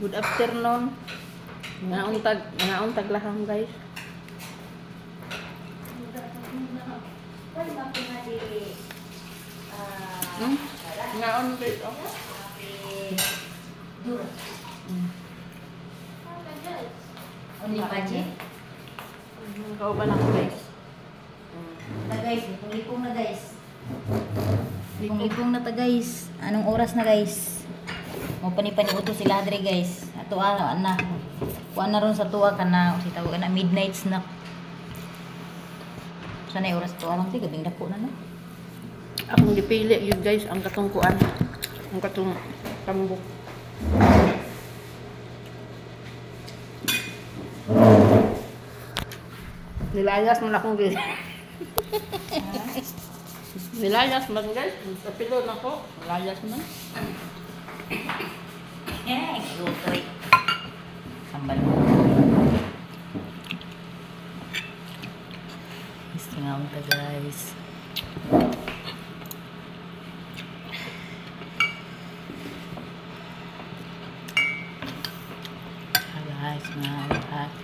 Good afternoon. Mga untag lahang guys. Nga on guys. Only paji. Kau ba lang guys? Na guys, lipong na guys. Lipong na ta guys. Anong oras na guys? Mo pani-uto sila dre guys. Ato ana. Kuan na ron sa tuwa kana si tawag na midnight snack. Sana oras to alang ti gabing dako na no. Akong gipili yun guys ang katungkuan. Ang katong tambok. Nilayas man akong guys. Nilayas man guys. Sa pilo na ko. Nilayas man. Lutoy. Sambal. Istingaw ta guys.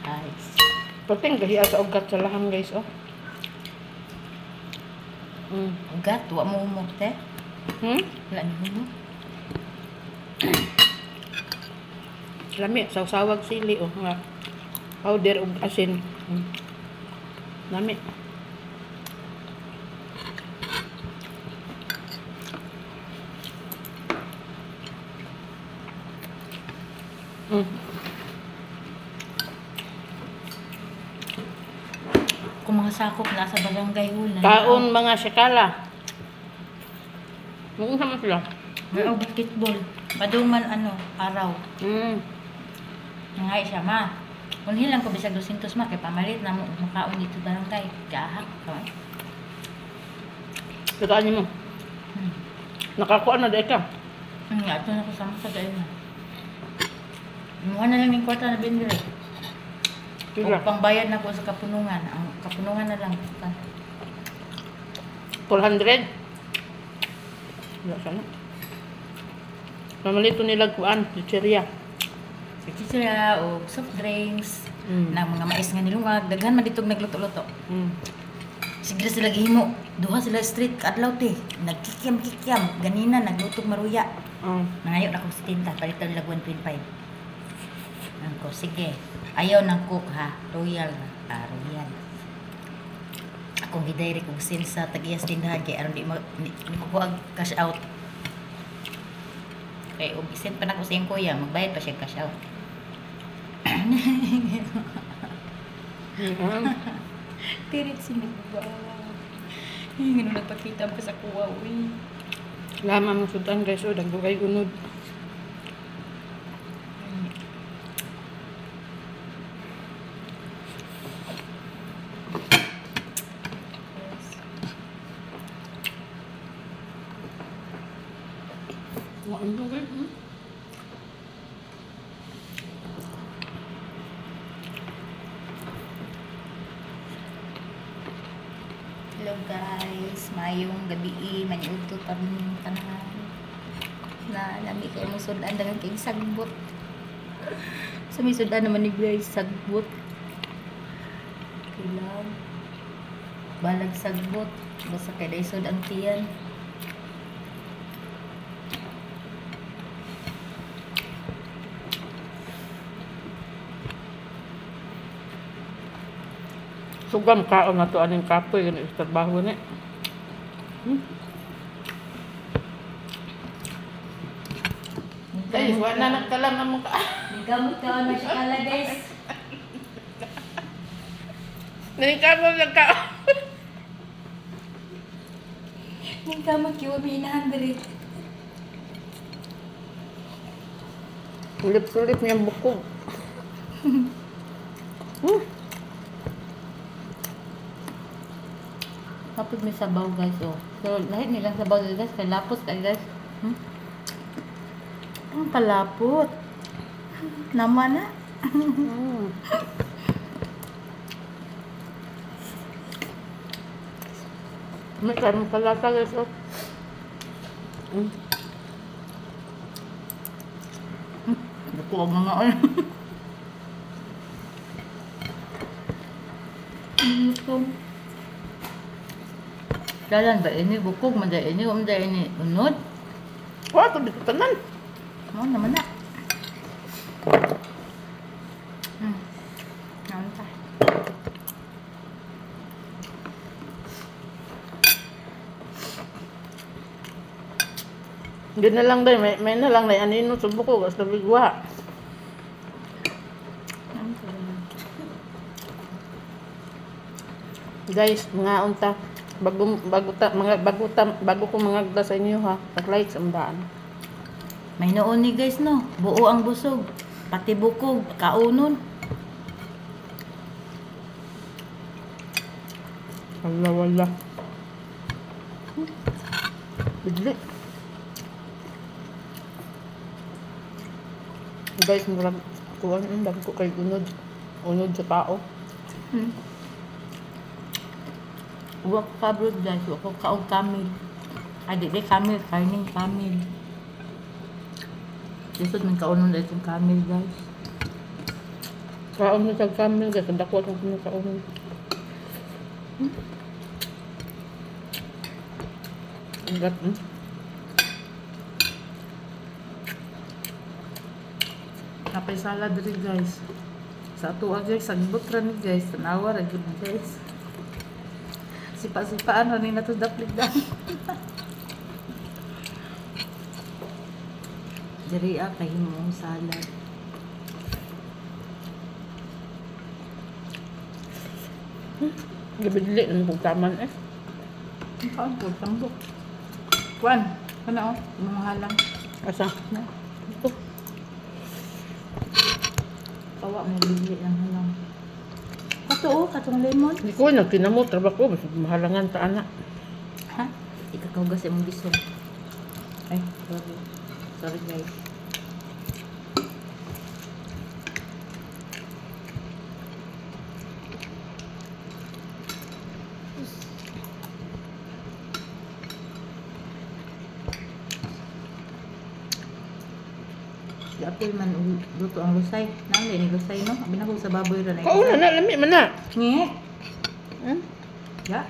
Guys. Pating gahiya sa ugat sa lahang guys oh. Ugat, wa mo humok te. Wala ni humok. Lami, sawsawag sili oh nga. Powder ug asin. Lami. Kung mga sakop nasa barangay hall na. Kaon mga sikala. Mung sama sila. May basketball. Paduman araw. Ngay siya ma. Unhin lang ko bisag 200 ma kay pamalit na mo makaon dito barangay. Gahak ka. Tutaan mo. Nakakuha na dahil ka. Ato na ko sama sa dahil na. Imuha na lang yung kwarta na binili. Kung pangbayad na ko sa kapunungan. Ang kapunungan na lang. 400. Wala sana. Mamalito nila kuan, chicheria. Chicheria o soft drinks. Na mga mais nga nilungag. Daghan man ditong nagluto-luto. Sigla sila gihimo. Duha sila street kaadlaw te. Nagkikiam-kikiam. Ganina naglutog maruya. Nangayo na ko sa tinta. Palitan nila 125. Ko sige. Ayaw ng cook ha. Royal. Royal. Akong giday kong sin sa tagiyas tindahan kay aron di magkuha cash out. Kay og isin pa na ko sa iyong kuya, magbayad pa siya cash out. Tirit sinigba. Ngano nagpakita pa sa kuwa uy. Lama mo sudan guys o dagko kay unod. Hello guys, mayong gabi maniudto pa rin tanan. Na lami kay mo sudan dagan kay sagbot. Sa may sudan naman ni guys sagbot. Kilang balag sagbot basta kay day sud ang tiyan. Sugam kaon na to aning kapoy gani trabaho ni. Guys, wala na nagkalam ang mukha. Gamot ka na siya kala guys. Nanikamo lang ka. Ning gamot kiwa binahan diri. Ulip-ulip niyang bukog. Kapag may sabaw guys oh. So lahat nilang sabaw guys kay lapos kay guys. Ang palapot. Naman na. May karong kalasa guys oh. Dako ang mga oy. Dalan ba ini bukog man dai ini um dai ini unod. Wah, ito dito tanan. Mo naman na. Naman ta. Hindi na lang dahil, may na lang na anino sa buko, kasi nabigwa. Guys, mga unta, bago ko mga sa inyo ha, pag-like sa daan. May noon ni guys no, buo ang busog, pati bukog, kaunon. Wala. Bidli. Guys, murag kuwan ang dami ko kay unod sa tao. Huwag ka bro guys, huwag ko kaog kamil. Ay di kamil, karning kamil. Lisod man kaunon dahil itong kamil guys. Kaon na sa kamil guys, ang dakwat ng pinakaon. Ang gat, Kapay salad rin guys. Sa ato guys, sagbot ra ni guys. Tanawa ra gyud guys. Sipa-sipaan ra ni nato daplig dan. Diri kay himong salad. Gabidli ng pagtaman eh. Ang kaon po, tambok. Kuan, kana oh, mga halang. Asa? Na. Ito. Kawa mo bili ang halang. Kato oh, katong lemon. Hindi ko nagtinamot, trabaho ko, basta mahalangan sa anak. Ha? Ikakaugas imong bisog. Ay, sorry. Sorry guys. Si Apple man luto ang lusay. Nang ni lusay no? Abi na ko sa baboy ra na. Kauna na, lami man na. Ngi. Hmm? Ya.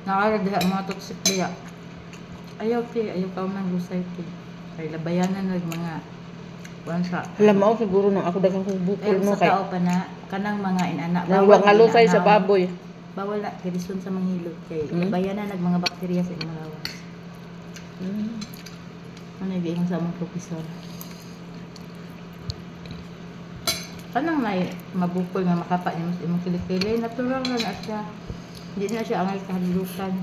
Nakara diha mga toxic diha. Ayaw ka man lusay ti. Kay labayanan nag mga kuan sa. Alam mo, siguro nung ako dagang kong bukol Ay mo sa kay. tao pa na kanang mga inana. Nangwa nga lusay sa baboy. Bawal na kadison sa manghilot kay labayanan nag mga bakterya sa imong lawas. Ano yung sa among professor? Kanang may mabukol nga makapa niyo sa imong kilikili, natural na siya. Hindi na siya angay kahalilukan.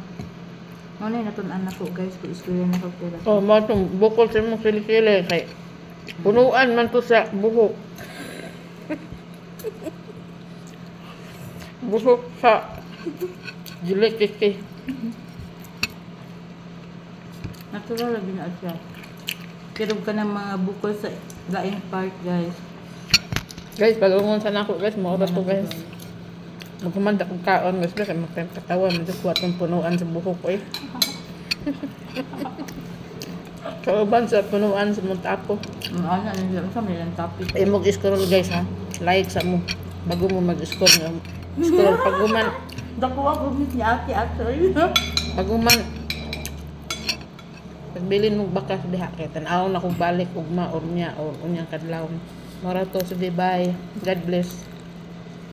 Ano na natun-an nako guys, kung istorya na ko pera. Oh, mo itong bukol sa mong kilikili kay punuan man to sa buhok. Buhok sa gilikiki. Natural lagi na siya. Pero ka ng mga bukol sa laing part guys. Guys, pag-ungon sa nako guys, maurat ko guys. Magkumanda kong kaon guys, kaya magkatawa, magkakuha itong punuan sa buhok ko eh. Kauban sa punuan sa mong tapo. Ano na siya, sa may lang topic. Ay, mag-scroll guys ha. Like sa mo. Bago mo mag-scroll nga. Scroll paguman. Dako ako ni ate actually. Paguman. Pagbilin mo bakas diha kay tan-aw na kog balik ugma or niya or unyang kadlaw. Mara to sige, bye. God bless.